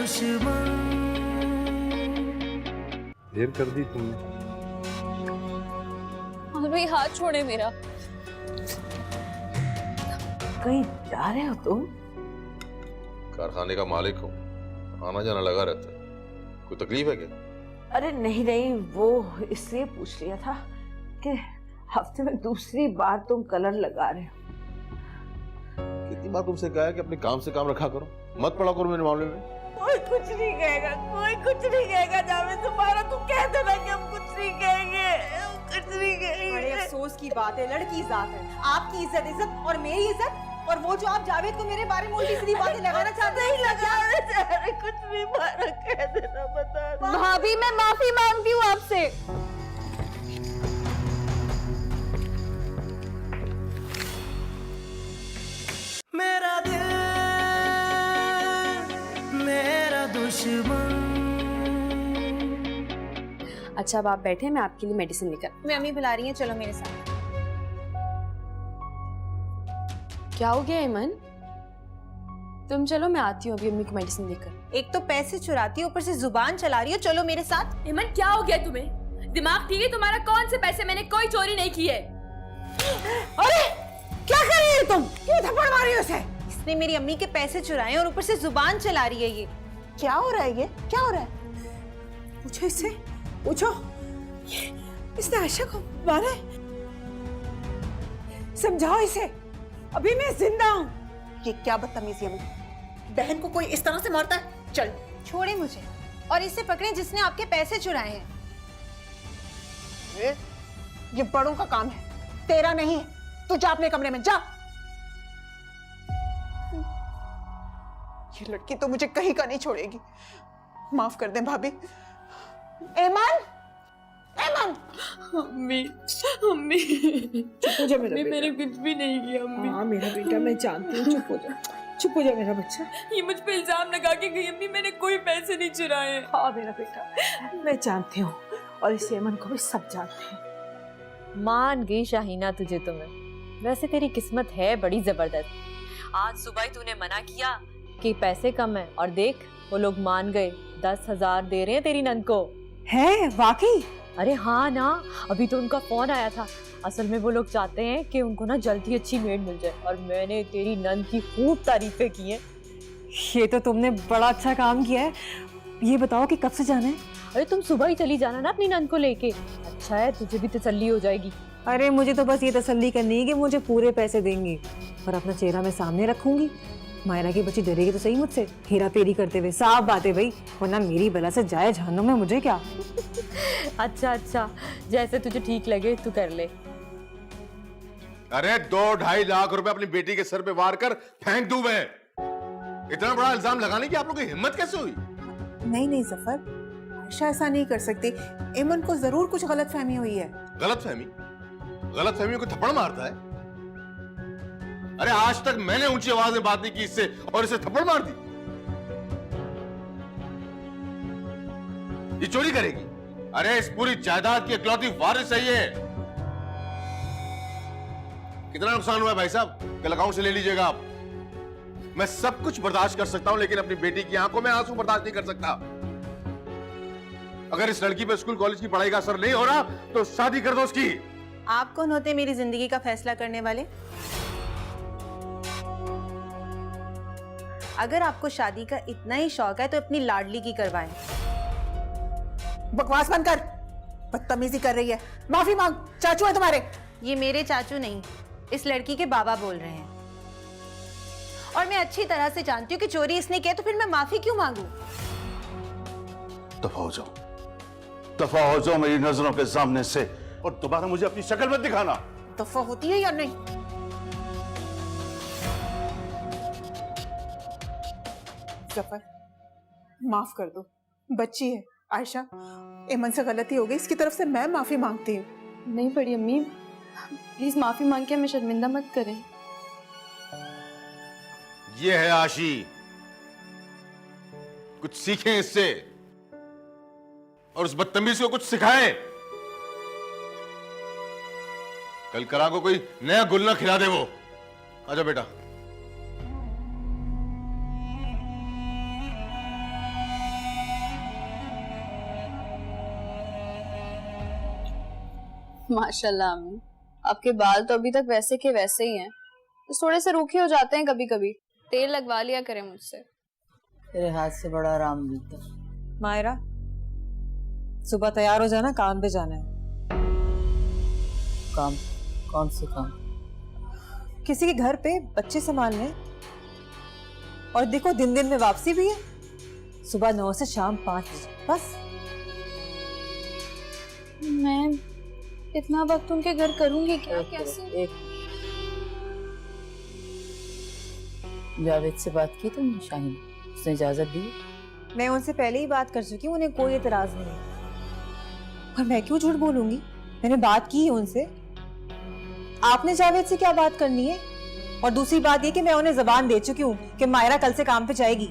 दुश्मन। देर कर दी तुमने। और भाई हाथ छोड़े मेरा। कहीं जा रहे हो तुम? कारखाने का मालिक हो, आना जाना लगा रहता है। कोई तकलीफ है क्या? अरे नहीं नहीं, वो इसलिए पूछ लिया था कि हफ्ते में दूसरी बार तुम कलर लगा रहे हो। कितनी बार तुमसे कहा है कि अपने काम से काम रखा करो, मत पड़ा करो मेरे मामले में। कोई कुछ नहीं कहेगा, कोई कुछ नहीं कहेगा जावेद, तुम्हारा तुम कह देना कि हम कुछ नहीं कहेंगे, हम कुछ नहीं कहेंगे। बड़े अफसोस की बात है, लड़की जात है, आपकी इज्जत और मेरी इज्जत, और वो जो आप जावेद को मेरे बारे में उल्टी सीधी बातें लगाना चाहते हैं। नहीं लगाना चाह रहे, कुछ भी मारा कह देना, बता दो। भाभी मैं माफी मांगती हूँ आपसे। मेरा दिल मेरा दुश्मन। अच्छा अब आप बैठे, मैं आपके लिए मेडिसिन लेकर। मैं अम्मी बुला रही हैं, चलो मेरे साथ। क्या हो गया एमन? तुम चलो, मैं आती हूँ अभी अम्मी को मेडिसिन देकर। एक तो पैसे चुराती हो, ऊपर से जुबान चला रही हो, चलो मेरे साथ। एमन क्या हो गया तुम्हें? दिमाग ठीक है तुम्हारा? कौन से पैसे? मैंने कोई चोरी नहीं की है। अरे क्या कर रही है तुम? क्यों थप्पड़ मारी हो उसे? इसने मेरी अम्मी के पैसे चुराए और ऊपर से जुबान चला रही है। ये क्या हो रहा है? ये क्या हो रहा है? पूछो इससे, पूछो। इसने आयशा को मारा है? समझाओ इसे, अभी मैं जिंदा हूँ। ये क्या बदतमीजी है? बहन को कोई इस तरह से मारता है? चल छोड़े मुझे और इसे पकड़े जिसने आपके पैसे चुराए हैं। ये बड़ों का काम है, तेरा नहीं है। तू जा अपने कमरे में जा। ये लड़की तो मुझे कहीं का नहीं छोड़ेगी। माफ कर दे भाभी। एमन, एमन। अम्मी, अम्मी, चुप हो जा मेरा बेटा। मैंने कुछ भी नहीं किया अम्मी। हाँ मेरा बेटा, मैं जानती हूँ। चुप हो जा, चुप हो जा मेरा बच्चा। ये मुझ पे इल्जाम लगा के गई अम्मी, मैंने कोई पैसे नहीं चुराए। हाँ मेरा बेटा, मैं जानती हूँ और इस एमन को भी सब जानते हैं। मान गई शाहीना तुझे तो मैं। वैसे तेरी किस्मत है बड़ी जबरदस्त। आज सुबह ही तूने मना किया कि पैसे कम है और देख वो लोग मान गए। 10,000 दे रहे हैं तेरी नंद को। है वाकई? अरे हाँ ना, अभी तो उनका फोन आया था। असल में वो लोग चाहते हैं कि उनको ना जल्दी अच्छी मेड मिल जाए और मैंने तेरी नंद की खूब तारीफें की हैं। ये तो तुमने बड़ा अच्छा काम किया है। ये बताओ कि कब से जाना है? अरे तुम सुबह ही चली जाना ना अपनी नंद को लेके। अच्छा है, तुझे भी तसल्ली हो जाएगी। अरे मुझे तो बस ये तसल्ली करनी है कि मुझे पूरे पैसे देंगे और अपना चेहरा मैं सामने रखूंगी। मायरा की बच्ची डरेगी तो सही मुझसे, हेरा फेरी करते हुए। साफ बात है भाई, वरना मेरी बला से जाए जहन्नुम में, मुझे क्या। अच्छा अच्छा, जैसे तुझे ठीक लगे तू कर ले। अरे 2-2.5 लाख रुपए अपनी बेटी के सर पे वार कर फेंक दूं मैं। इतना बड़ा इल्जाम लगाने की आप लोगों की हिम्मत कैसे हुई? नहीं नहीं जफर, आयशा ऐसा नहीं कर सकती। एमन को जरूर कुछ गलतफहमी हुई है। गलतफहमी? गलतफहमी को थप्पड़ मारता है? अरे आज तक मैंने ऊंची आवाज में बात नहीं की इससे और इसे थप्पड़ मार दी। ये चोरी करेगी? अरे इस पूरी जायदाद की इकलौती वारिस है ये। कितना नुकसान हुआ है भाई साहब? कल अकाउंट से ले लीजिएगा आप। मैं सब कुछ बर्दाश्त कर सकता हूं लेकिन अपनी बेटी की आंखों में आंसू बर्दाश्त नहीं कर सकता। अगर इस लड़की पे स्कूल कॉलेज की पढ़ाई का असर नहीं हो रहा तो शादी कर दो उसकी। आप कौन होते हैं मेरी जिंदगी का फैसला करने वाले? अगर आपको शादी का इतना ही शौक है तो अपनी लाडली की करवाएं। बकवास बंद कर, बदतमीजी कर रही है। माफी मांग, चाचू है तुम्हारे। ये मेरे चाचू नहीं, इस लड़की के बाबा बोल रहे हैं। और मैं अच्छी तरह से जानती हूँ कि चोरी इसने किया, तो फिर मैं माफी क्यों मांगू? दफा हो जाओ, दफा हो जाओ मेरी नजरों के सामने से, और दोबारा मुझे अपनी शक्ल मत दिखाना। दफा होती है या नहीं? जफर माफ कर दो, बच्ची है आयशा, एमन से गलती हो गई, इसकी तरफ से मैं माफी मांगती हूँ। नहीं बड़ी अम्मी, प्लीज माफी मांग के हमें शर्मिंदा मत करें। ये है आशी, कुछ सीखें इससे और उस बदतमीज को कुछ सिखाएं। कल करा को कोई नया गुलना खिला दे वो। आजा बेटा। माशाल्लाह अम्मी, आपके बाल तो अभी तक वैसे के वैसे ही हैं, तो थोड़े से रूखे हो जाते हैं कभी कभी। तेल लगवा लिया करें मुझसे। तेरे हाथ से बड़ा आराम मिलता। मायरा, सुबह तैयार हो जाना, काम पे जाना है। काम? कौन से काम? किसी के घर पे बच्चे संभालने, और देखो दिन दिन में वापसी भी है, सुबह 9 से शाम 5 बस। मैं इतना वक्त उनके घर करूंगी क्या? कैसे? एक जावेद से बात की तुमने शाहीन? उसने इजाजत दी? मैं उनसे पहले ही बात कर चुकी हूँ, उन्हें कोई एतराज नहीं है। और मैं क्यों झूठ बोलूंगी, मैंने बात की है उनसे। आपने जावेद से क्या बात करनी है? और दूसरी बात ये कि मैं उन्हें जबान दे चुकी हूँ कि मायरा कल से काम पे जाएगी।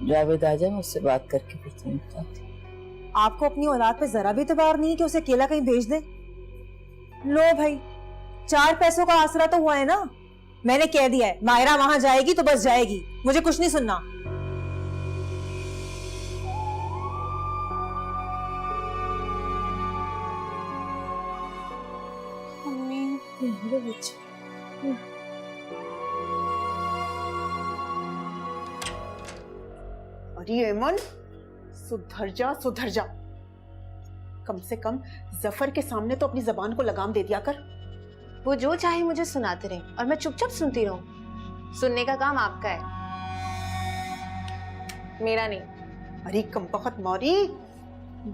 जावेद आ जाए, मैं उससे बात करके फिर तुम्हें बताती। आपको अपनी औलाद पे जरा भी इतबार नहीं है कि उसे अकेला कहीं भेज दें? लो भाई, 4 पैसों का आसरा तो हुआ है ना। मैंने कह दिया है मायरा वहां जाएगी तो बस जाएगी, मुझे कुछ नहीं सुनना। अरे एमन, सुधर जा सुधर जा। कम से कम जफर के सामने तो अपनी जबान को लगाम दे दिया कर। वो जो चाहे मुझे सुनाते रहे और मैं चुपचाप सुनती रहूं। सुनने का काम आपका है, मेरा नहीं। अरे कमबख्त मौरी,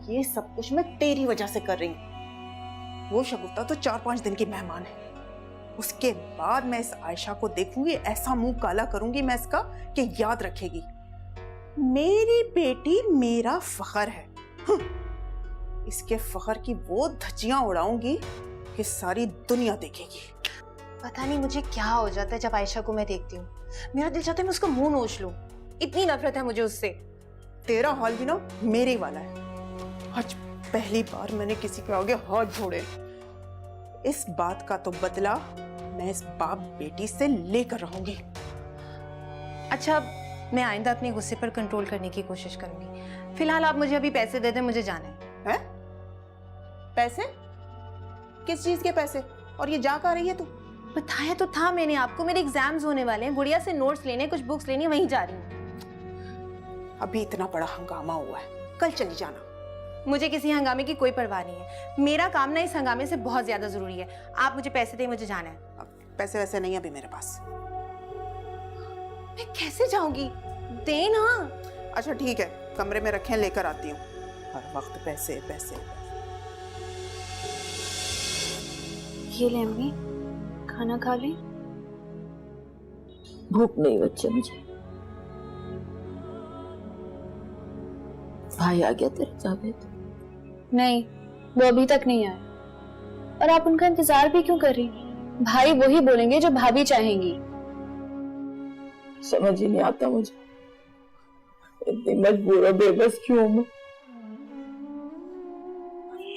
ये सब कुछ मैं तेरी वजह से कर रही हूँ। वो शगुफ्ता तो 4-5 दिन की मेहमान है, उसके बाद मैं इस आयशा को देखूंगी, ऐसा मुंह काला करूंगी मैं इसका कि याद रखेगी। मेरी बेटी मेरा फख्र है। इसके फख्र की वो धज्जियां उड़ाऊंगी कि सारी दुनिया देखेगी। पता नहीं मुझे क्या हो जाता है जब आयशा को मैं देखती हूँ। मेरा दिल चाहता है मैं उसका मुंह नोच लूं, इतनी नफरत है मुझे उससे। तेरा हाल भी ना मेरे वाला है। आज पहली बार मैंने किसी के आगे हाथ जोड़े। इस बात का तो बदला मैं इस बाप बेटी से लेकर रहूंगी। अच्छा, मैं आइंदा अपने गुस्से पर कंट्रोल करने की कोशिश करूंगी। फिलहाल आप मुझे अभी पैसे दे दें, मुझे जाना है। पैसे? किस चीज के पैसे? और ये जा कहाँ रही है तू? बताया तो था मैंने आपको, मेरे एग्जाम्स होने वाले हैं, गुड़िया से नोट्स लेने, कुछ बुक्स लेनी, वहीं जा रही हूँ। अभी इतना बड़ा हंगामा हुआ है, कल चली जाना। मुझे किसी हंगामे की कोई परवाह नहीं है। मेरा काम ना इस हंगामे से बहुत ज्यादा जरूरी है। आप मुझे पैसे दें, मुझे जाना है। पैसे वैसे नहीं अभी मेरे पास। मैं कैसे जाऊंगी? दे ना। अच्छा ठीक है, कमरे में रखें, लेकर आती हूँ। हर वक्त पैसे पैसे। ये ले अम्मी, खाना खा ले। भूख नहीं बच्चे मुझे। भाई आ गया तेरे जावेद? नहीं, वो अभी तक नहीं आए। और आप उनका इंतजार भी क्यों कर रही? भाई वही बोलेंगे जो भाभी चाहेंगी। समझ ही नहीं आता मुझे, इतनी मजबूर और बेबस क्यों मैं?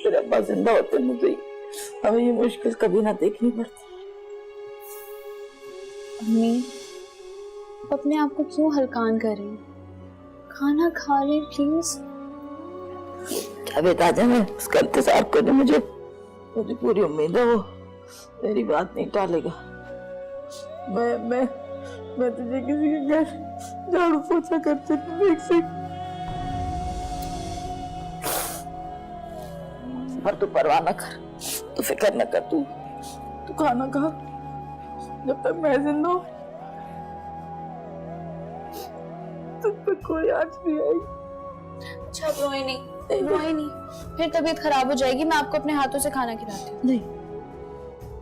तेरे अब्बा जिंदा होते मुझे हमें ये मुश्किल कभी ना देखनी पड़ती। अम्मी, अपने आप को क्यों हलकान कर रही? खाना खा ले प्लीज। जावेद आ जाए, मैं उसका इंतजार करने, मुझे पूरी उम्मीद है वो तेरी बात नहीं टालेगा। मैं तुझे किसी के घर झाड़ू पोछा करते देख सकती, पर तू परवाह न कर, तू फिक्र न कर। तू खाना खा जब तक मैं जिंदा हूं, तब तक कोई आज नहीं आएगी। अच्छा रोए नहीं, रोए नहीं, फिर तबीयत खराब हो जाएगी। मैं आपको अपने हाथों से खाना खिलाती हूँ। नहीं,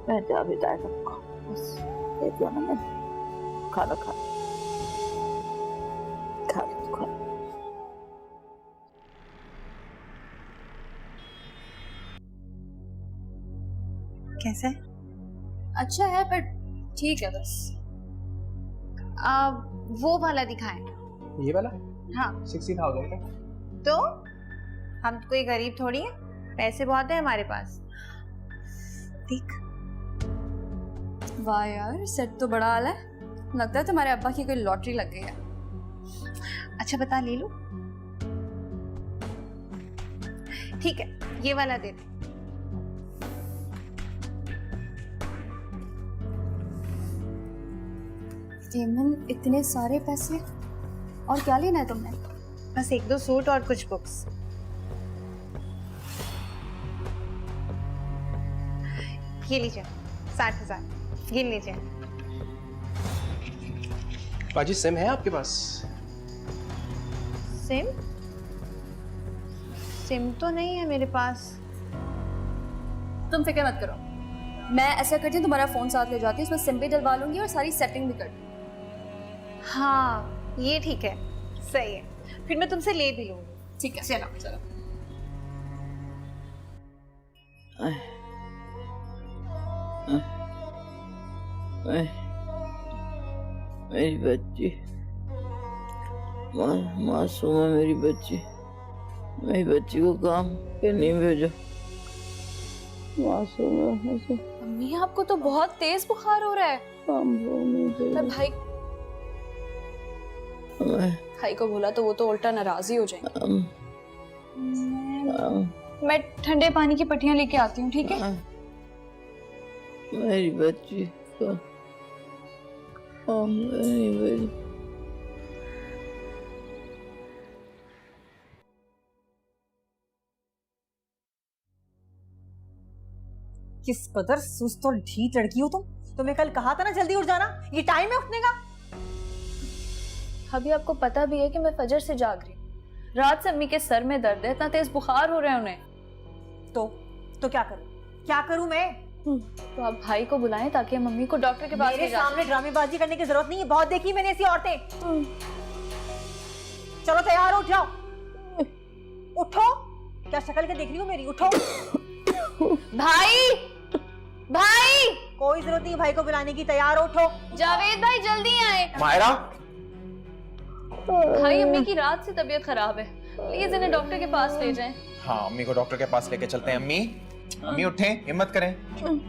मैं जावेद आएगा बस कह दिया ना मैंने। खाना खा खा खा। कैसा है? अच्छा है पर ठीक है बस। वो वाला दिखाएं। ये वाला? हाँ 60,000 का। तो हम कोई गरीब थोड़ी है, पैसे बहुत है हमारे पास। देख। वाह यार, सेट तो बड़ा आला है। लगता है तुम्हारे अब्बा की कोई लॉटरी लग गई है। अच्छा बता, ले लो। ठीक है, ये वाला दे दे। एमन, इतने सारे पैसे, और क्या लेना है तुमने? बस 1-2 सूट और कुछ बुक्स। ये लीजिए 60,000, गिन लीजिए। बाजी सिम है आपके पास? सिम? सिम तो नहीं है मेरे पास। तुम फिक्र मत करो, मैं ऐसा करती हूँ, तुम्हारा फोन साथ ले जाती हूँ, उसमें सिम भी डलवा लूंगी और सारी सेटिंग भी कर दूंगी। हाँ ये ठीक है, सही है, फिर मैं तुमसे ले भी लूंगी। ठीक है, चलो चलो। मेरी बच्ची मासूम है, मेरी बच्ची को काम पे नहीं भेजो। मासूम है, मासूम। अम्मी आपको तो बहुत तेज बुखार हो रहा है। काम पे नहीं भेजो। मैं भाई को बोला तो वो तो उल्टा नाराज ही हो जाएंगे। मैं ठंडे पानी की पट्टियां लेके आती हूँ, ठीक है? मेरी बच्ची को काम पे नहीं भेजो। किस कदर सुस्त और ढीठ लड़की हो तुम। तुम्हें कल कहा था ना जल्दी उठ जाना, ये टाइम है उठने का। अभी आपको पता भी है कि मैं फजर से जाग रही हूँ। रात से अम्मी के सर में दर्द है, इतना तेज बुखार हो रहा है उन्हें। तो क्या करूं मैं? तो आप भाई को बुलाएं ताकि मम्मी को डॉक्टर के पास ले जा। सामने ड्रामेबाजी करने की जरूरत नहीं है, बहुत देखी मैंने ऐसी औरतें। चलो तैयार हो जाओ। उठो, क्या शक्ल के देख रही हो मेरी? उठो। भाई कोई जरूरत नहीं भाई को बुलाने की, तैयार हो, उठो। जावेद भाई जल्दी आए। मायरा, भाई अम्मी की रात से तबीयत खराब है, प्लीज इन्हें डॉक्टर के पास ले जाएं। हाँ अम्मी को डॉक्टर के पास लेके चलते हैं। अम्मी उठे, हिम्मत करें,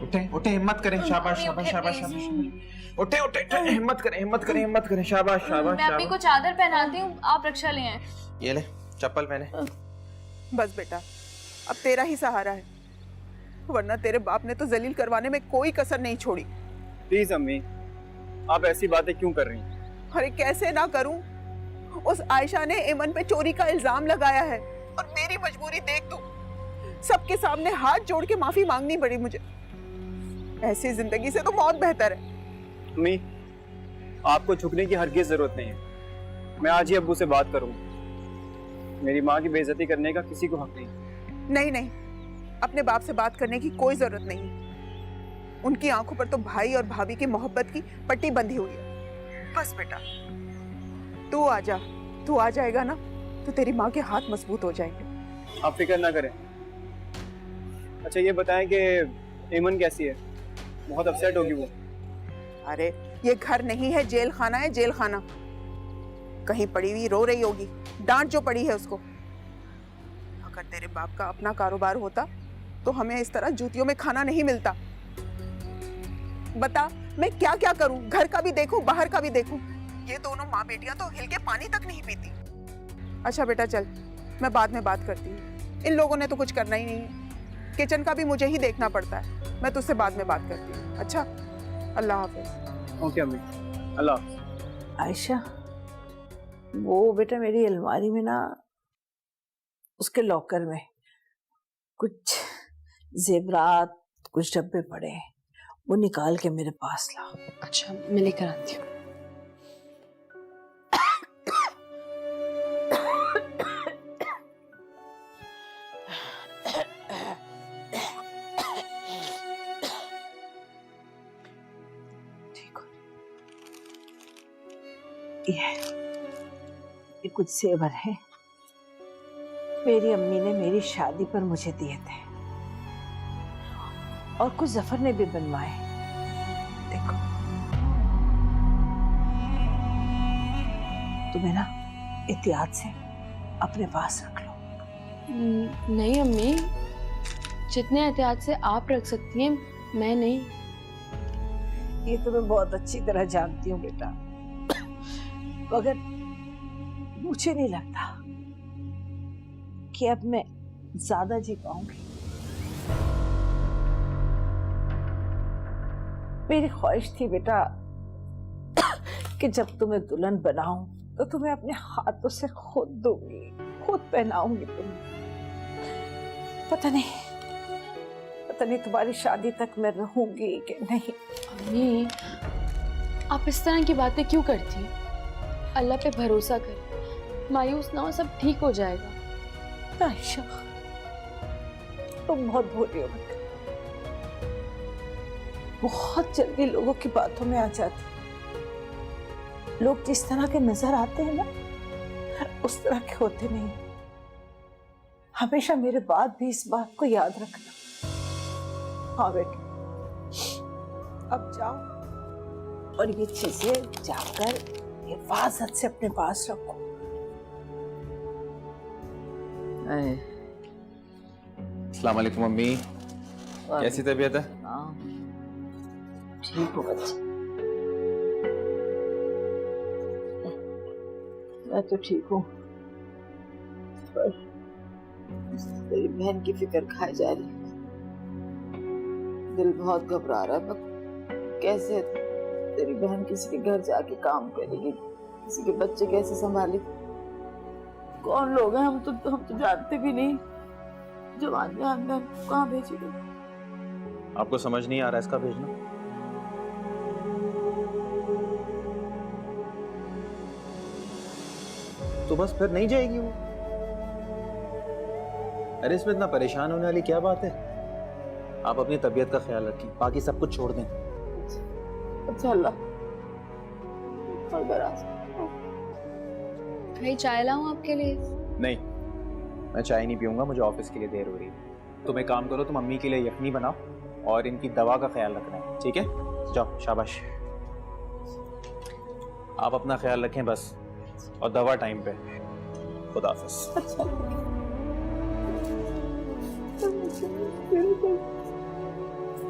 उठे हिम्मत करें। शाबाश शाबाश शाबाश शाबाश। उठे हिम्मत करें। शाबाश शाबाश। मैं अम्मी को चादर पहनाती हूँ, आप रक्षा ले आए। ये ले चप्पल पहने। बस बेटा, अब तेरा ही सहारा है, वरना तेरे बाप ने तो जलील करवाने में कोई कसर नहीं छोड़ी। प्लीज अम्मी, आप ऐसी बातें क्यों कर रही हैं? अरे कैसे ना करूं? उस आयशा ने एमन पे चोरी का इल्जाम लगाया है और मेरी मजबूरी देख तू, सबके सामने हाथ जोड़ के माफी मांगनी पड़ी मुझे। ऐसी जिंदगी से तो मौत बेहतर है। अम्मी, आपको झुकने की हरगिज जरूरत नहीं है। मैं आज ही अब्बू से बात करूंगा। मेरी माँ की बेइज्जती करने का किसी को हक नहीं। नहीं, अपने बाप से बात करने की कोई जरूरत नहीं। उनकी आंखों पर तो भाई और भाभी की मोहब्बत की पट्टी बंधी हुई है। बस बेटा, तू आ जाएगा ना तो तेरी माँ के हाथ मजबूत हो जाएंगे। आप फिक्र ना करें। अच्छा ये बताएं कि एमन कैसी है? बहुत अपसेट होगी वो। अरे ये घर नहीं है, जेल खाना है, जेल खाना। कहीं पड़ी हुई रो रही होगी, डांट जो पड़ी है उसको। अगर तेरे बाप का अपना कारोबार होता तो हमें इस तरह जूतियों में खाना नहीं मिलता। बता मैं क्या क्या करूं? घर का भी देखूं, बाहर का भी देखूं। ये दोनों माँ बेटियां तो हिल के पानी तक नहीं पीती। अच्छा बेटा चल, मैं बाद में बात करती हूँ। इन लोगों ने तो कुछ करना ही नहीं है। किचन का भी मुझे ही देखना पड़ता है। मैं तुझसे बाद में बात करती हूँ। अच्छा, अल्लाह हाफिज। ओके अम्मी, अल्लाह हाफिज। आयशा, वो बेटा मेरी अलमारी में ना, उसके लॉकर में कुछ जेवरात, कुछ डब्बे पड़े हैं, वो निकाल के मेरे पास लाओ। अच्छा मैं लेकर आती हूँ। ये कुछ सेवर है, मेरी अम्मी ने मेरी शादी पर मुझे दिए थे और कुछ जफर ने भी बनवाए। देखो, तुम्हें ना एहतियात से अपने पास रख लो। नहीं अम्मी, जितने एहतियात से आप रख सकती हैं मैं नहीं। ये तो मैं बहुत अच्छी तरह जानती हूँ बेटा, मगर मुझे नहीं लगता कि अब मैं ज्यादा जी पाऊंगी। मेरी ख्वाहिश थी बेटा कि कि जब तुम्हें दुल्हन बनाऊं तो तुम्हें अपने हाथों से खुद दूंगी, खुद पहनाऊंगी तुम्हें। पता नहीं तुम्हारी शादी तक मैं रहूंगी कि नहीं। अम्मी, आप इस तरह की बातें क्यों करती हैं? अल्लाह पे भरोसा कर, मायूस ना हो, सब ठीक हो जाएगा। आयशा, तुम बहुत भोली हो बेटा, बहुत जल्दी लोगों की बातों में आ जाती। लोग जिस तरह के नजर आते हैं ना, उस तरह के होते नहीं। हमेशा मेरे बाद भी इस बात को याद रखना। हाँ बेटा, अब जाओ और ये चीजें जाकर हिफाजत से अपने पास रखो। अस्सलाम वालेकुम अम्मी, कैसी तबीयत है? ठीक हो बच्चे, मैं तो ठीक हूँ, पर तेरी बहन की फिक्र खाई जा रही है। दिल बहुत घबरा रहा है, पर कैसे तेरी बहन किसी के घर जाके काम करेगी, किसी के बच्चे कैसे संभालेगी? कौन लोग हैं? हम तो जानते भी नहीं। जवान जानदार कहाँ भेजेंगे? आपको समझ नहीं आ रहा इसका भेजना? तो बस फिर नहीं जाएगी वो। अरे इसमें इतना परेशान होने वाली क्या बात है? आप अपनी तबीयत का ख्याल रखिए, बाकी सब कुछ छोड़ दें। अच्छा अल्लाह, भाई चाय लाऊं आपके लिए? नहीं, मैं चाय नहीं पीऊंगा, मुझे ऑफिस के लिए देर हो रही है। तुम एक काम करो, तुम अम्मी के लिए यखनी बनाओ और इनकी दवा का ख्याल रखना है, ठीक है? जाओ, शाबाश। आप अपना ख्याल रखें बस, और दवा टाइम पे। खुदा हाफिज़।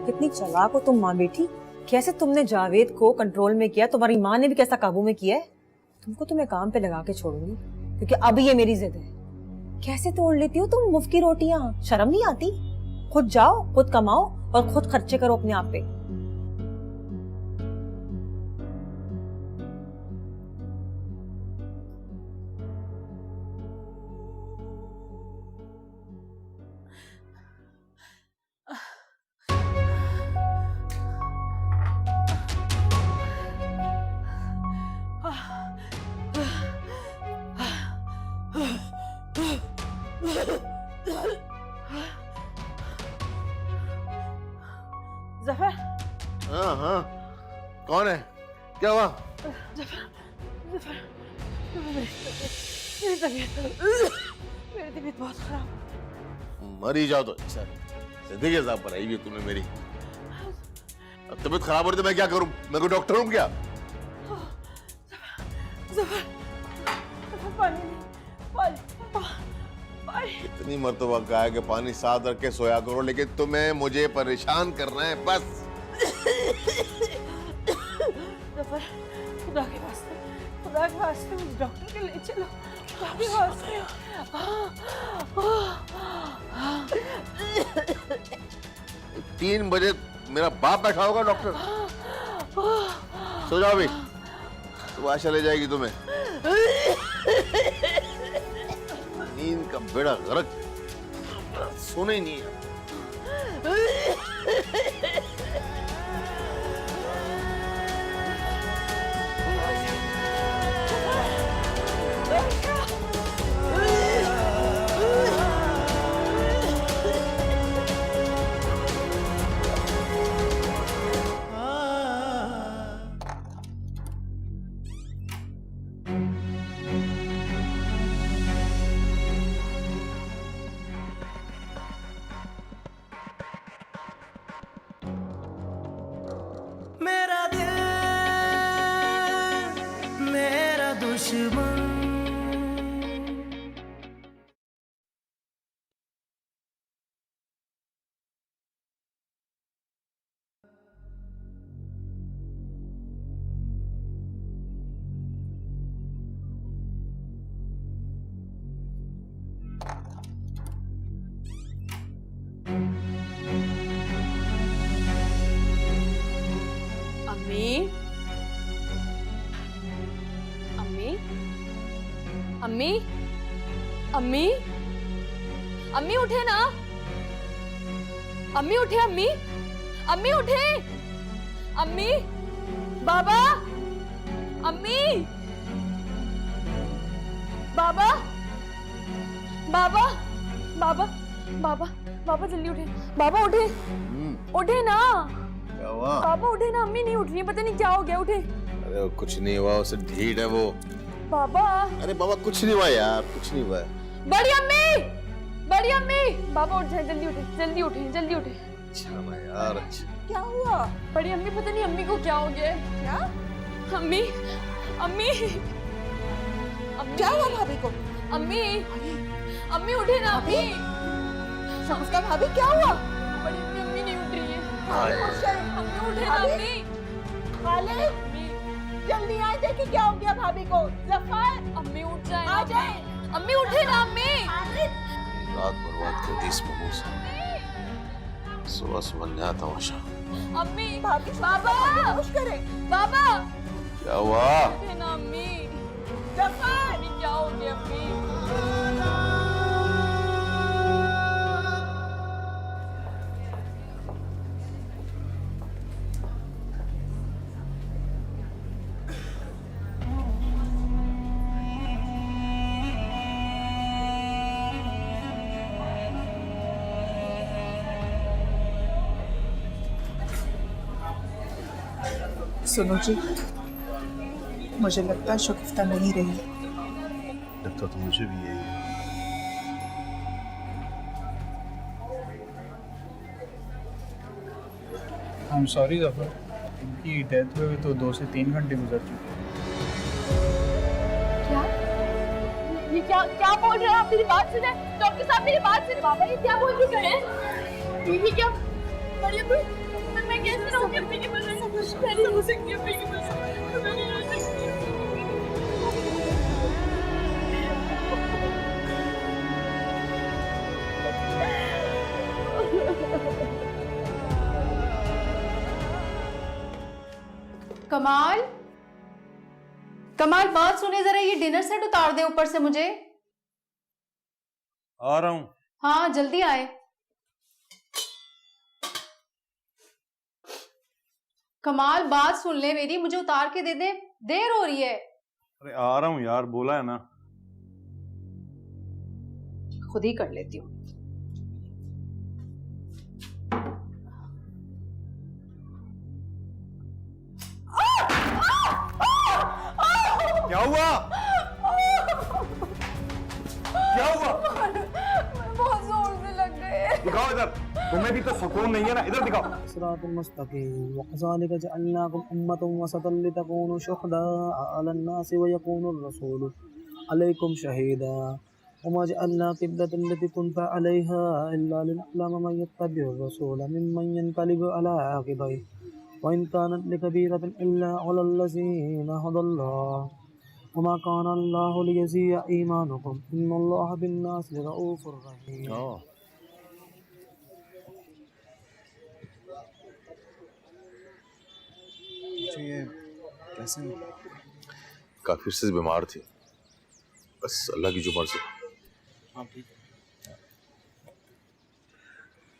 कितनी चालाक हो तुम माँ बेटी। कैसे तुमने जावेद को कंट्रोल में किया, तुम्हारी माँ ने भी कैसा काबू में किया है। तुमको तो मैं काम पे लगा के छोड़ूंगी, क्योंकि अब ये मेरी जिद है। कैसे तोड़ लेती हो तुम मुफ्त की रोटियां? शर्म नहीं आती? खुद जाओ, खुद कमाओ और खुद खर्चे करो अपने आप पे। जफर, हाँ हाँ, कौन है? क्या हुआ? जफर, मेरी तबीयत बहुत खराब। मरी जाओ तो अच्छा, जिंदगी अज़ाब बनाई हुई है तूने मेरी। अब तबीयत खराब हो रही तो मैं क्या करूं? मैं कोई डॉक्टर हूं क्या? जफर, पानी, पानी, पानी। इतनी मर्तबा कहा है कि पानी साथ रख के सोया करो, लेकिन तुम्हें मुझे परेशान करना है बस। जफर, खुदा के वास्ते मुझे डॉक्टर के ले चलो। खुदा के वास्ते। 3 बजे मेरा बाप बैठा होगा डॉक्टर। सो जाओ अभी, सुबह आशा ले जाएगी तुम्हें। नींद का बेड़ा गर्क, सोना ही नहीं है। मेरा दिल मेरा दुश्मन। अम्मी, अम्मी अम्मी अम्मी उठे ना, अम्मी उठे, अम्मी अम्मी उठे, अम्मी बाबा, अम्मी बाबा बाबा बाबा बाबा बाबा जल्दी उठे, बाबा उठे, उठे ना, क्या हुआ? बाबा उठे ना, अम्मी नहीं उठ रही है, पता नहीं क्या हो गया, उठे। अरे कुछ नहीं हुआ, उसे ढीठ है वो। बाबा अरे बाबा कुछ नहीं हुआ यार, कुछ नहीं हुआ। बड़ी अम्मी, बड़ी अम्मी, बाबा उठ जाए, जल्दी उठे, जल्दी उठे, जल्दी उठे। अच्छा ना यार, अच्छा। क्या हुआ? बड़ी अम्मी, पता नहीं अम्मी को क्या हो गया है। क्या? अम्मी अम्मी क्या हुआ भाभी को? अम्मी अम्मी उठे ना, अम्मी। शगुफ्ता भाभी क्या हुआ? बड़ी अम्मी, अम्मी नहीं उठ रही है। अम्मी उठे ना, अम्मी। खालिद जल्दी आए, देखिए क्या हो गया भाभी को। जफर अम्मी उठ जाए, आ जाए। अम्मी उठे ना, अम्मी। रात बर्बाद कर दी इस बहू से, सुबह सुबह नया तमाशा। अम्मी भाभी बाबा खुश करे। बाबा क्या हुआ? उठे ना, अम्मी। जफर अम्मी क्या हो गया, अम्मी? सुनो जी, मुझे लगता है शगुफ्ता नहीं रही। लगता तो मुझे भी यही है। आई एम सॉरी जफर, इनकी डेथ हुए तो 2 से 3 घंटे गुजर चुके हैं। क्या? ये क्या बोल रहे हैं आप? मेरी बात सुने डॉक्टर साहब, मेरी बात सुने। बाबा ये क्या बोल चुके हैं? ये क्या? बड़ी अम्मी, मैं कैसे रहूंगी अम्मी के बगैर? मैं नहीं हो सकती अम्मी के बगैर, मैं नहीं रह सकती। कमाल, कमाल बात सुने जरा, ये डिनर सेट उतार दे ऊपर से मुझे। आ रहा हूँ। हाँ जल्दी आए। कमाल बात सुन ले मेरी, मुझे उतार के दे दे, देर हो रही है। अरे आ रहा हूँ यार, बोला है ना। खुद ही कर लेती हूँ। क्या हुआ? क्या हुआ? बहुत जोर से लग गए। दिखाओ इधर, तुम्हें भी तो सुकून नहीं है ना, इधर दिखाओ। सिरातुल मुस्तकीम वकज़ालिका जअलनाकुम उम्मतन वसतन लितकूनु शुहदाअ अलन्नासि वयकूनुर रसूलु अलैकुम शहीदा वमा जअलना क़िब्लतन लती कुनता अलैहा इल्ला लिनअलम मन यत्तबिउर रसूला मिम्मन यनक़लिबु अला आक़िबैहि व इन कानत लिकबीरतन इल्ला अलल्लज़ीना हदल्लाह वमा कान अल्लाहु लियज़िअ ईमानकुम इन्नल्लाहा बिन्नासि लरऊफ़ुर रहीम। ये कैसे? काफी से बीमार थी, बस अल्लाह की जुबान से। हाँ ठीक है।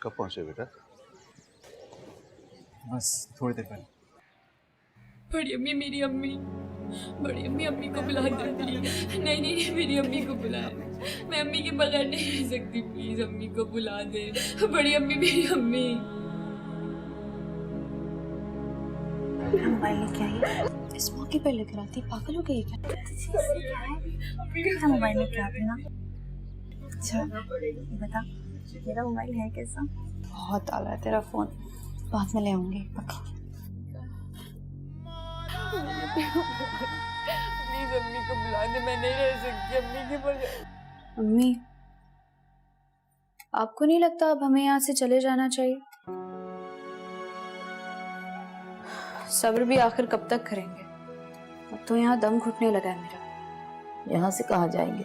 कब पहुंचे बेटा? बस थोड़ी देर पहले। बड़ी अम्मी, मेरी अम्मी, बड़ी अम्मी, अम्मी को बुला दे प्लीज। नहीं नहीं नहीं, मेरी अम्मी को बुला, मैं अम्मी के बगैर नहीं रह सकती, प्लीज अम्मी को बुला दे। बड़ी अम्मी, मेरी अम्मी। मोबाइल लेके आई, इस मौके पर लेकर आती, पागल हो गई क्या? मेरा मोबाइल लेके आती ना। अच्छा ये बता, तेरा मोबाइल है कैसा? बहुत आला है तेरा फोन, बाद में ले आऊंगी पक्का। प्लीज अम्मी को बुला दे, मैं नहीं रह सकती अम्मी के बगैर। अम्मी, आपको नहीं लगता अब हमें यहाँ से चले जाना चाहिए? सब्र भी आखिर कब तक करेंगे? अब तो यहाँ दम घुटने लगा है मेरा। यहाँ से कहाँ जाएंगे?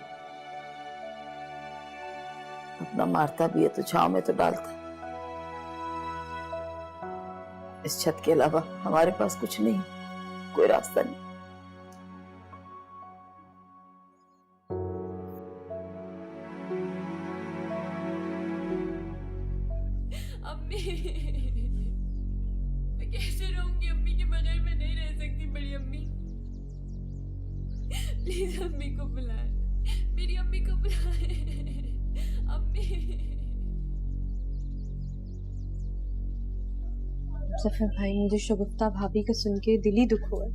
अपना मारता भी है तो छांव में तो डालता। इस छत के अलावा हमारे पास कुछ नहीं, कोई रास्ता नहीं। प्लीज अम्मी को बुलाए, मेरी अम्मी को बुलाए। अम्मी। जफर भाई, मुझे शगुफ्ता भाभी का सुन के दिल ही दुख हुआ।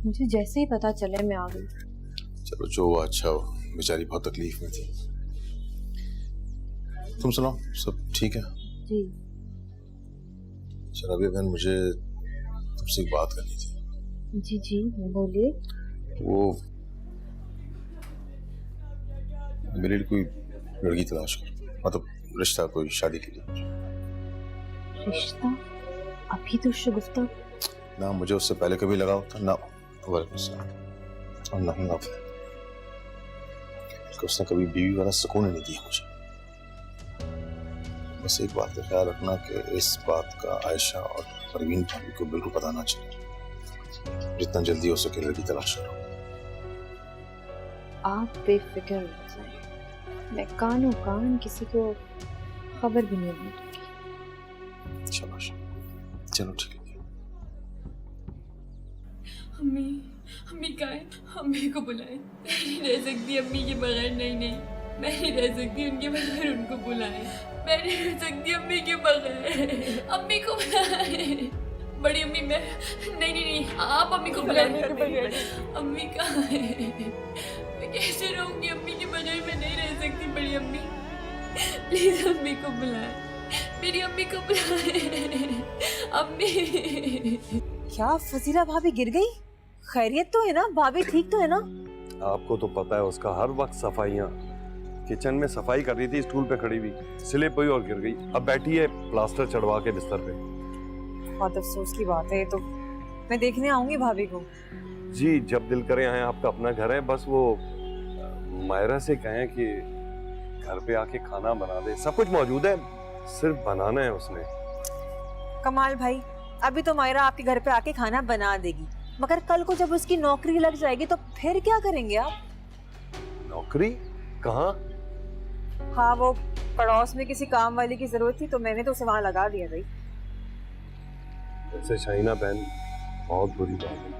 मुझे जैसे ही पता चले मैं आ गई। चलो जो हुआ अच्छा हो, बेचारी बहुत तकलीफ में थी। तुम सुनाओ, सब ठीक है? जी। शराबिया बहन, मुझे तुमसे एक बात करनी थी। जी जी बोलिए। वो मेरे लिए कोई लड़की तलाश कर, मतलब रिश्ता, कोई शादी के लिए। रिश्ता? अभी तो शगुफ्ता। ना मुझे उससे पहले कभी लगा होता, ना और ना उसने कभी बीवी वाला सुकून नहीं दिया मुझे। बस एक बात का ख्याल रखना कि इस बात का आयशा और परवीन भाभी को बिल्कुल पता ना चले। जितना जल्दी हो सके लड़की तलाश करो। आप बेफिक्र हो जाए, मैं कानों कान किसी को खबर भी नहीं दूंगी। शाबाश, चलो ठीक है। अम्मी, अम्मी कहाँ है? अम्मी को बुलाए, मैं नहीं रह सकती अम्मी के बगैर। नहीं नहीं, मैं नहीं रह सकती उनके बगैर, उनको बुलाए। मैं नहीं रह सकती अम्मी के बगैर, अम्मी को बुलाए। बड़ी अम्मी, मैं नहीं नहीं नहीं, आप अम्मी को बुलाए। अम्मी कहाँ है? मैं कैसे रहूंगी अम्मी के बगैर? मैं नहीं रह सकती बड़ी अम्मी, प्लीज अम्मी को बुलाए, मेरी अम्मी को बुलाए। अम्मी। क्या फजीला भाभी गिर गई? खैरियत तो है ना? भाभी ठीक तो है ना? आपको तो पता है उसका हर वक्त सफाइयाँ। किचन में सफाई कर रही थी, स्टूल पे खड़ी हुई स्लिप हुई और गिर गई। अब बैठी है प्लास्टर चढ़वा के बिस्तर पे। बहुत अफसोस की बात है। तो मैं देखने आऊंगी भाभी को। जी, जब दिल करे आए, आपका अपना घर है। बस वो मायरा से कहें कि घर पे आके खाना बना दे। सब कुछ मौजूद है, सिर्फ बनाना है उसने। कमाल भाई, अभी तो मायरा आपके घर पे आके खाना बना देगी, मगर कल को जब उसकी नौकरी लग जाएगी तो फिर क्या करेंगे आप? नौकरी? कहाँ? हाँ, वो पड़ोस में किसी काम वाली की जरूरत थी तो मैंने तो उसे वहां लगा दिया भाई। वैसे शाहीना बहन, बहुत बुरी बात है।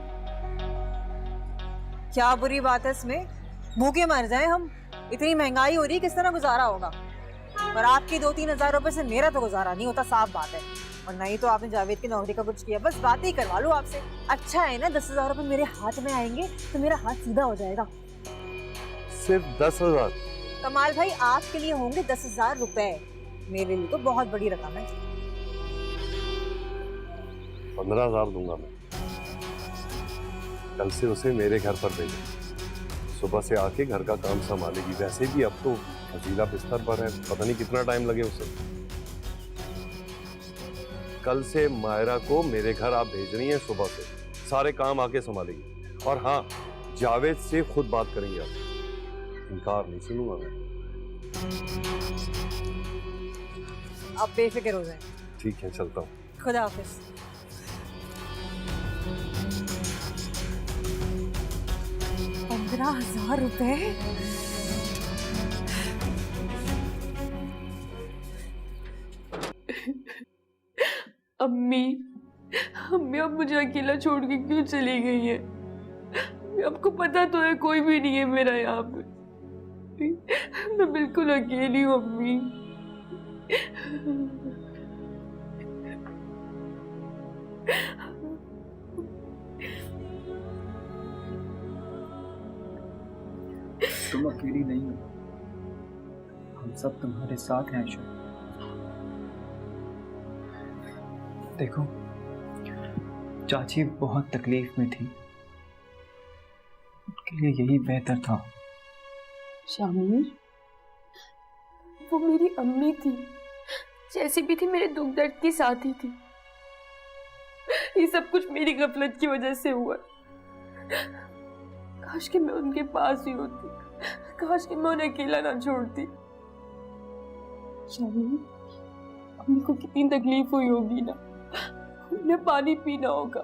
क्या बुरी बात है इसमें? भूखे मर जाए हम। इतनी महंगाई हो रही है, किस तरह गुजारा होगा? और आपके 2-3 हजार रुपए से मेरा तो गुजारा नहीं होता, साफ बात है। और नहीं तो आपने जावेद की नौकरी का कुछ किया, बस बात ही करवा लो आपसे। अच्छा है ना, 10,000 रुपए मेरे हाथ में आएंगे तो मेरा हाथ सीधा हो जाएगा। सिर्फ 10,000? कमाल भाई, आपके लिए होंगे 10,000 रुपए, मेरे लिए तो बहुत बड़ी रकम है। 15,000 दूंगा मैं। कल से उसे मेरे घर पर भेजना, सुबह से आके घर का काम संभालेगी। वैसे भी अब तो फजीला बिस्तर पर है, पता नहीं कितना टाइम लगे उसे। कल से मायरा को मेरे घर आप भेज रही हैं सुबह से, सारे काम आके संभालेगी। और हाँ, जावेद से खुद बात करेंगे आप, इनकार नहीं सुनूंगा मैं। आप बेफिक्र हो जाएं। ठीक है, चलता हूँ। खुदा हाफिज। ₹15,000? अम्मी, अम्मी अब मुझे अकेला छोड़ के क्यों चली गई है? आपको पता तो है कोई भी नहीं है मेरा यहाँ पे। मैं बिल्कुल अकेली हूँ अम्मी। तुम अकेली नहीं हो, हम सब तुम्हारे साथ हैं आयशा। देखो, चाची बहुत तकलीफ में थी, उनके लिए यही बेहतर था। शामिर, वो मेरी अम्मी थी, जैसी भी थी मेरे दुख दर्द की साथी थी। ये सब कुछ मेरी गफलत की वजह से हुआ। काश कि मैं उनके पास ही होती, काश कि मैं उन्हें अकेला ना छोड़ती। शामिर, अम्मी को कितनी तकलीफ हुई होगी ना, उन्हें पानी पीना होगा,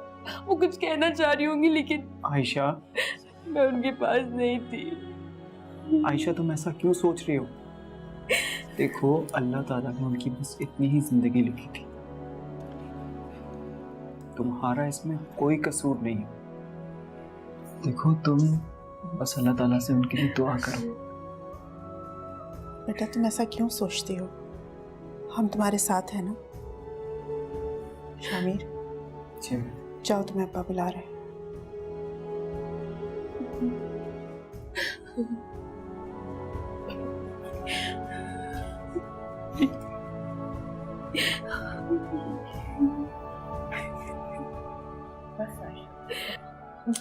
वो कुछ कहना चाह रही होंगी, लेकिन आयशा, मैं उनके पास नहीं थी। आयशा तुम ऐसा क्यों सोच रही हो? देखो, अल्लाह ताला ने उनकी बस इतनी ही जिंदगी लिखी थी, तुम्हारा इसमें कोई कसूर नहीं है। देखो, तुम बस अल्लाह ताला से उनके लिए दुआ करो। बेटा तुम ऐसा क्यों सोचते हो? हम तुम्हारे साथ हैं ना। शामिर जी जाओ, तुम्हें अब्बा बुला रहे हैं।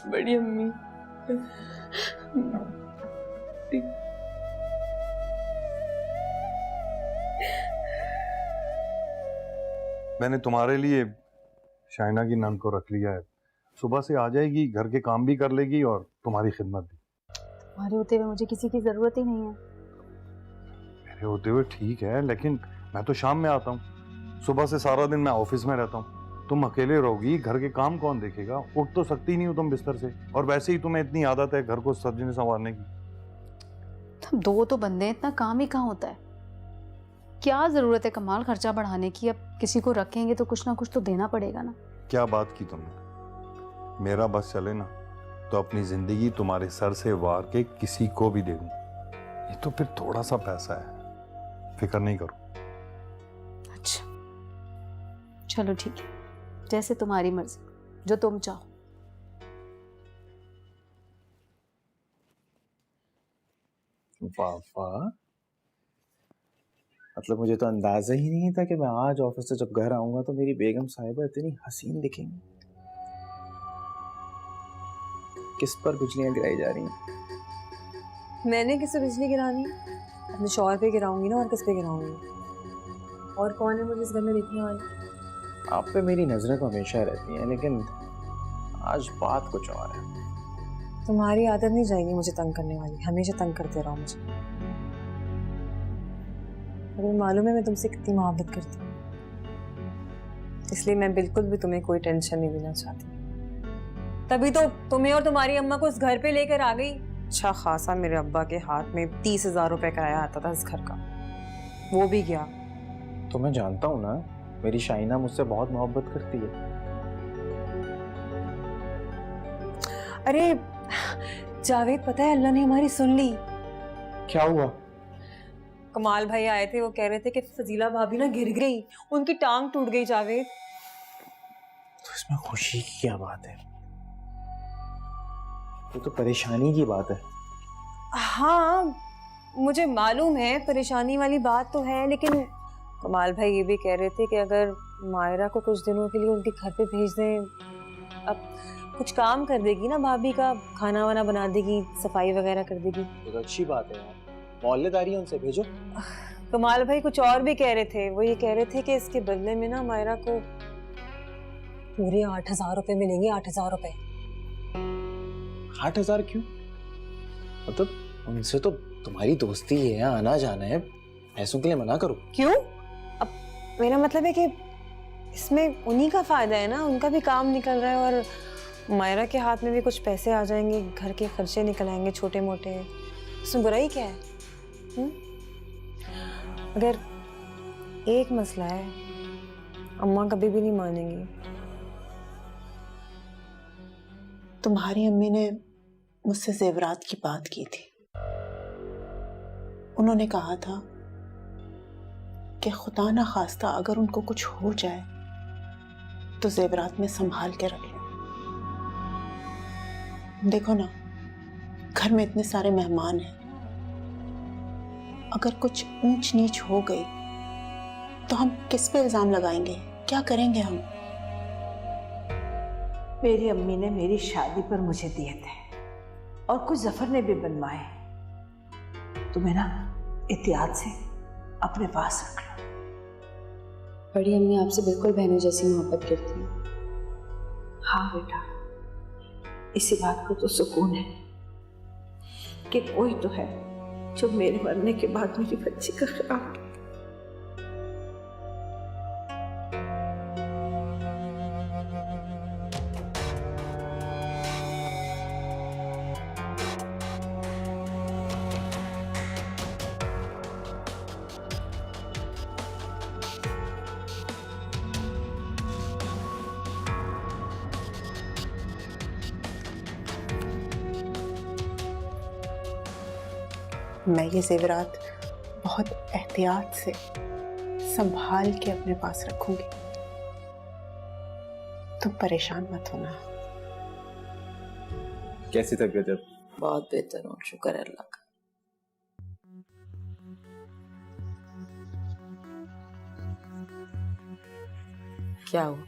बड़ी अम्मी। मैंने तुम्हारे लिए शाइना की नन को रख लिया है। सुबह से आ जाएगी, घर के काम भी कर लेगी और तुम्हारी खिदमत भी। तुम्हारे होते हुए मुझे किसी की जरूरत ही नहीं है। मेरे होते हुए ठीक है, लेकिन मैं तो शाम में आता हूँ। सुबह से सारा दिन मैं ऑफिस में रहता हूँ। तुम अकेले रहोगी, घर के काम कौन देखेगा? उठ तो सकती नहीं हो तुम बिस्तर से, और वैसे ही तुम्हें इतनी आदत है घर को सजने संवारने की। हम दो तो बंदे हैं, इतना काम ही कहाँ होता है? क्या जरूरत है कमाल खर्चा बढ़ाने की? अब किसी को रखेंगे तो कुछ ना कुछ तो देना पड़ेगा ना। क्या बात की तुमने? मेरा बस चले ना तो अपनी जिंदगी तुम्हारे सर से वार के किसी को भी दे दूं। ये तो फिर थोड़ा सा पैसा है, फिक्र नहीं करो। अच्छा चलो ठीक है, जैसे तुम्हारी मर्जी, जो तुम चाहो। वाह वाह, मतलब मुझे तो अंदाजा ही नहीं था कि मैं आज ऑफिस से जब घर आऊंगा तो मेरी बेगम साहिबा इतनी हसीन दिखेंगी। किस पर बिजलियां गिराई जा रही हैं? मैंने किस पे बिजली गिरानी? अपने शौहर पे गिराऊंगी ना, और किस पे गिराऊंगी? और कौन है मुझे इस घर में देखने वाला? आप पे मेरी नजरें तो हमेशा रहती हैं, लेकिन आज बात कुछ और है। तुम्हारी आदत नहीं जाएगी मुझे तंग करने वाली, हमेशा तंग करते रहो मुझे। मुझे मालूम है मैं तुमसे कितनी मोहब्बत करती हूँ, इसलिए मैं बिल्कुल भी तुम्हें कोई टेंशन नहीं देना चाहती। तभी तो तुम्हें और तुम्हारी अम्मा को इस घर पे लेकर आ गई। अच्छा खासा मेरे अब्बा के हाथ में 30,000 रुपए किराया आता था इस घर का, वो भी गया। तो मैं जानता हूँ ना, मेरी शाइना मुझसे बहुत मोहब्बत करती है। अरे जावेद, पता है अल्लाह ने हमारी सुन ली। क्या हुआ? कमाल भाई आए थे, वो कह रहे थे कि फजीला भाभी ना गिर गई, उनकी टांग टूट गई। जावेद, तो इसमें खुशी की क्या बात है? ये तो परेशानी की बात है। हाँ मुझे मालूम है परेशानी वाली बात तो है, लेकिन कमाल भाई ये भी कह रहे थे कि अगर मायरा को कुछ दिनों के लिए उनके घर पे भेज दें, अब कुछ काम कर देगी ना भाभी का, खाना वाना बना देगी, सफाई वगैरह कर देगी। तो अच्छी बात है यार, मोहल्लेदारी है, उनसे भेजो। कमाल भाई कुछ और भी कह रहे थे। वो ये कह रहे थे कि इसके बदले में ना मायरा को पूरे 8,000 रुपए मिलेंगे। 8,000 रुपए। 8,000 क्यों? मतलब उनसे तो तुम्हारी दोस्ती है, आना जाना है, पैसों के लिए मना करो। क्यों? अब मेरा मतलब है कि इसमें उन्हीं का फायदा है ना, उनका भी काम निकल रहा है और मायरा के हाथ में भी कुछ पैसे आ जाएंगे, घर के खर्चे निकल आएंगे छोटे मोटे। इसमें बुराई क्या है? अगर एक मसला है, अम्मा कभी भी नहीं मानेंगी। तुम्हारी अम्मी ने मुझसे जेवरात की बात की थी। उन्होंने कहा था कि खुदा ना खास्ता अगर उनको कुछ हो जाए तो जेवरात में संभाल के रख लो। देखो ना, घर में इतने सारे मेहमान हैं, अगर कुछ ऊंच नीच हो गई तो हम किस पे इल्जाम लगाएंगे? क्या करेंगे हम? मेरी अम्मी ने मेरी शादी पर मुझे दिए थे और कुछ जफर ने भी बनवाए। तुम्हें ना एहतियात से अपने पास रख लो। बड़ी अम्मी आपसे बिल्कुल बहनों जैसी मोहब्बत करती हैं। हाँ बेटा, इसी बात को तो सुकून है कि कोई तो है जो मेरे मरने के बाद मेरी बच्ची का ख्याल रखे। मैं ये जेवरात बहुत एहतियात से संभाल के अपने पास रखूंगी। तुम परेशान मत होना। कैसी तबीयत है? बहुत बेहतर हूँ, शुक्र है अल्लाह का। क्या हुआ?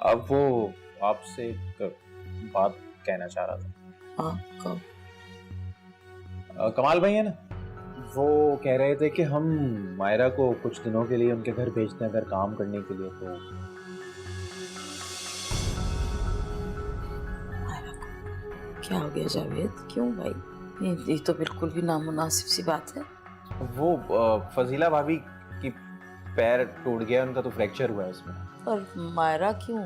अब वो आपसे एक बात कहना चाह रहा था। हाँ, कब? कमाल भाई है ना, वो कह रहे थे कि हम मायरा को कुछ दिनों के लिए उनके घर भेजते हैं, अगर काम करने के लिए। तो क्या हो गया जावेद? क्यों भाई? ये तो बिल्कुल भी नामुनासिब सी बात है। वो फजीला भाभी की पैर टूट गया उनका, तो फ्रैक्चर हुआ है उसमें। और मायरा क्यों?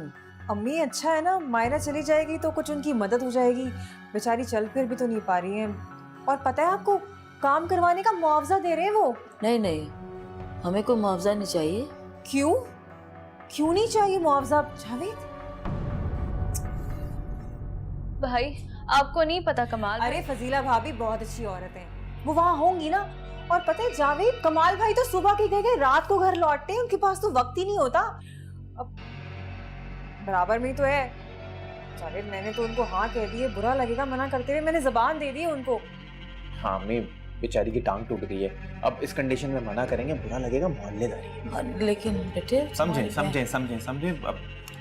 अम्मी अच्छा है ना, मायरा चली जाएगी तो कुछ उनकी मदद हो जाएगी। बेचारी चल फिर भी तो नहीं पा रही है। और पता है आपको, काम करवाने का मुआवजा दे रहे हैं वो। नहीं नहीं, हमें कोई मुआवजा नहीं चाहिए। क्यों? क्यों नहीं चाहिए मुआवजा जावेद? भाई आपको नहीं पता कमाल। अरे फजीला भाभी बहुत अच्छी औरत है, वो वहाँ होंगी ना। और पता है जावेद, कमाल भाई तो सुबह के गए रात को घर लौटते हैं, उनके पास तो वक्त ही नहीं होता। अब बराबर में ही तो है जावेद, मैंने तो उनको हाँ कह दी है, बुरा लगेगा मना करते हुए, मैंने जबान दे दी है उनको। हाँ मैं बेचारी की टांग टूट गई है, अब इस कंडीशन में मना करेंगे बुरा लगेगा, मोहल्लेदारी है। लेकिन बेटे समझे समझे समझे समझे, अब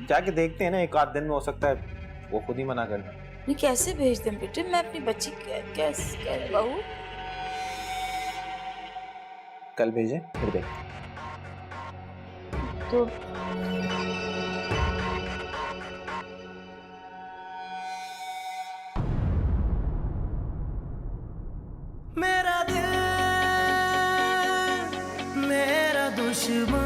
जाके देखते हैं ना, एक आध दिन में हो सकता है वो खुद ही मना कर दे। नहीं, कैसे भेज दें बेटे? मैं अपनी बच्ची कैसे बहू? कल भेजें फिर देख। तो मेरा दिल मेरा दुश्मन